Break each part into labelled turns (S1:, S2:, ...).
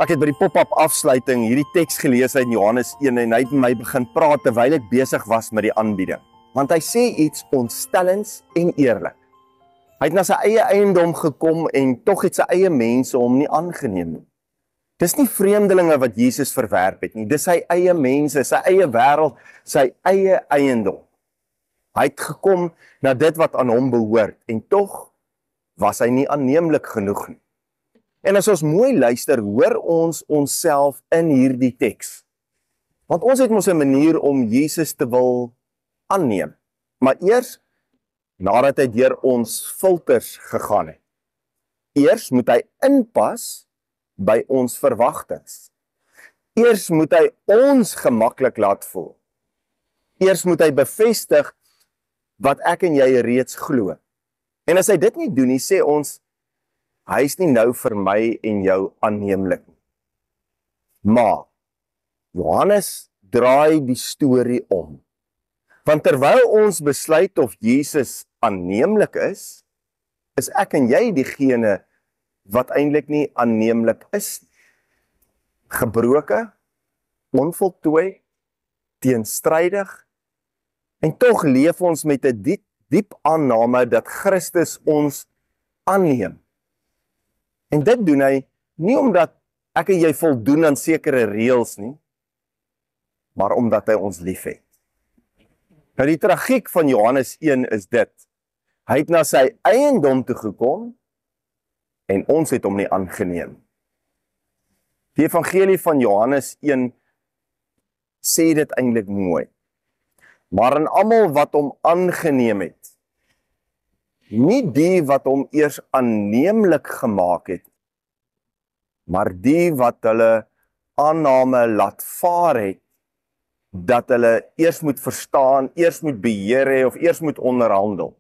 S1: Ek het by die pop-up afsluiting hierdie teks gelees uit Johannes 1 en hy het met my begin praat terwyl ek besig was met die aanbieding. Want hy sê iets ontstellends en eerlik. Hy het na sy eie eiendom gekom en tog het sy eie mense hom nie aangeneem nie. Dis nie vreemdelinge wat Jesus verwerp het nie, dis sy eie mense, sy eie wêreld, sy eie eiendom. Hy het gekom na dit wat aan hom behoort en tog was hy nie aanneemlik genoeg nie. En as ons mooi luister, hoor ons onsself in hierdie teks. Want ons het mos 'n manier om Jesus te wil aanneem. Maar eers, nadat hy deur ons filters gegaan het. Eers moet hy inpas by ons verwagtings. Eers moet hy ons gemaklik laat voel. Eers moet hy bevestig wat ek en jy reeds glo. En as hy dit nie doen nie, sê ons, hy is nie nou vir my en jou aanneemlik nie. Maar Johannes draai die storie om. Want terwyl ons besluit of Jesus aanneemlik is ek en jy diegene wat eintlik nie aanneemlik is. Gebroke, onvoltooi, teenstrydig, en tog leef ons met 'n diep aanname dat Christus ons aanneem. En dit doen hy nie omdat ek en jy voldoen aan sekere reëls nie, maar omdat hy ons liefhet. Nou die tragiek van Johannes 1 is dit. Hy het na sy eiendom toe gekom en ons het hom nie aangeneem. Die evangelie van Johannes 1 sê dit eintlik mooi. Maar aan almal wat hom aangeneem het, nie die wat hom eers aanneemlik gemaak het, maar die wat hulle aanname laat vaar het, dat hulle eers moet verstaan, eers moet beheer hê of eers moet onderhandel.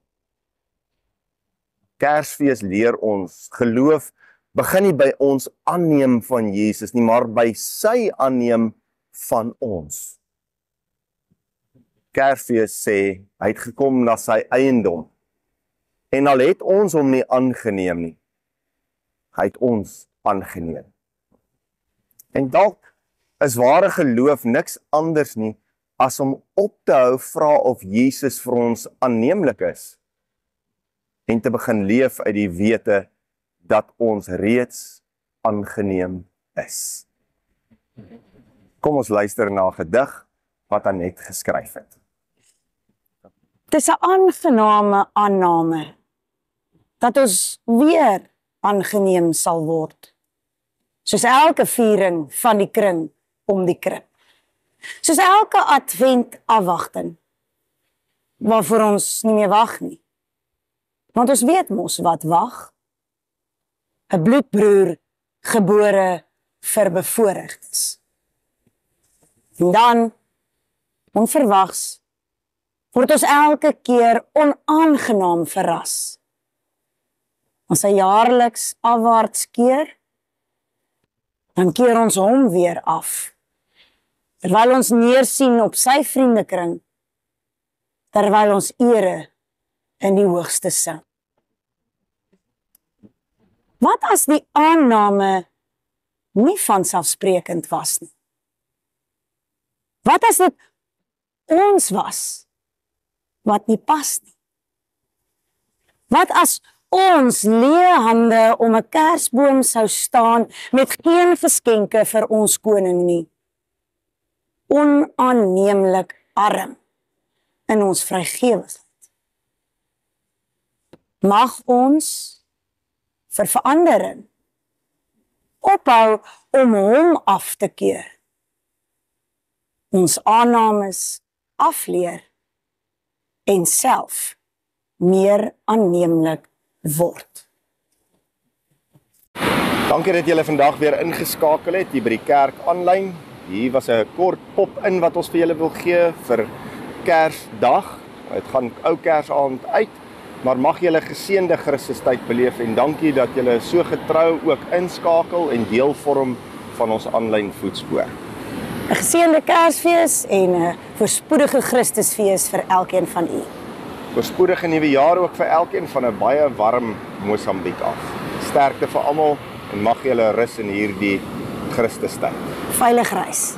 S1: Kersfees leer ons, geloof begin nie by ons aanneem van Jesus nie, maar by sy aanneem van ons. Kersfees sê, hy het gekom na sy eiendom, en al het ons hom nie aangeneem nie, hy het ons aangeneem. En dalk is ware geloof niks anders nie, as om op te hou vra of Jesus vir ons aanneemlik is, en te begin leef uit die wete, dat ons reeds aangeneem is. Kom ons luister na 'n gedig, wat Annette geskryf het.
S2: Dis 'n aangename aanname, dat ons weer aangeneem sal word. Soos elke viering van die kring om die krib. Soos elke advent afwagting, waarvoor ons nie meer wag nie. Want ons weet mos wat wag. 'n bloedbroer gebore vir bevoorregtes. En dan, onverwags, word ons elke keer onaangenaam verras. As hy jaarliks afwaarts keer, dan keer ons hom weer af. Terwyl ons neersien op sy vriendekring, terwyl ons ere in die hoogste sing. Wat as die aanname nie vanselfsprekend was nie? Wat as dit ons was, wat nie pas nie? Wat as ons leë hande om 'n kersboom sou staan met geen geskenke vir ons koning nie? Onaanneemlik arm in ons vrygewigheid. Mag ons vir verandering ophou om hom af te keer. Ons aannames afleer en self meer aanneemlik word.
S1: Dankie dat julle vandag weer ingeskakel het hier by die kerk aanlyn. Hier was 'n kort pop-in wat ons vir julle wil gee vir Kersdag. Dit gaan ou Kersaand uit, maar mag julle geseënde Christustyd beleef en dankie dat julle so getrou ook inskakel en deel vorm van ons aanlyn voetspoor.
S2: 'n Geseënde Kersfees en 'n voorspoedige Christusfees vir elkeen van u.
S1: Voorspoedige nuwe jaar ook vir elkeen van 'n baie warm Mosambiek af. Sterkte vir almal en mag julle rus in hierdie Christustyd.
S2: Veilig reis.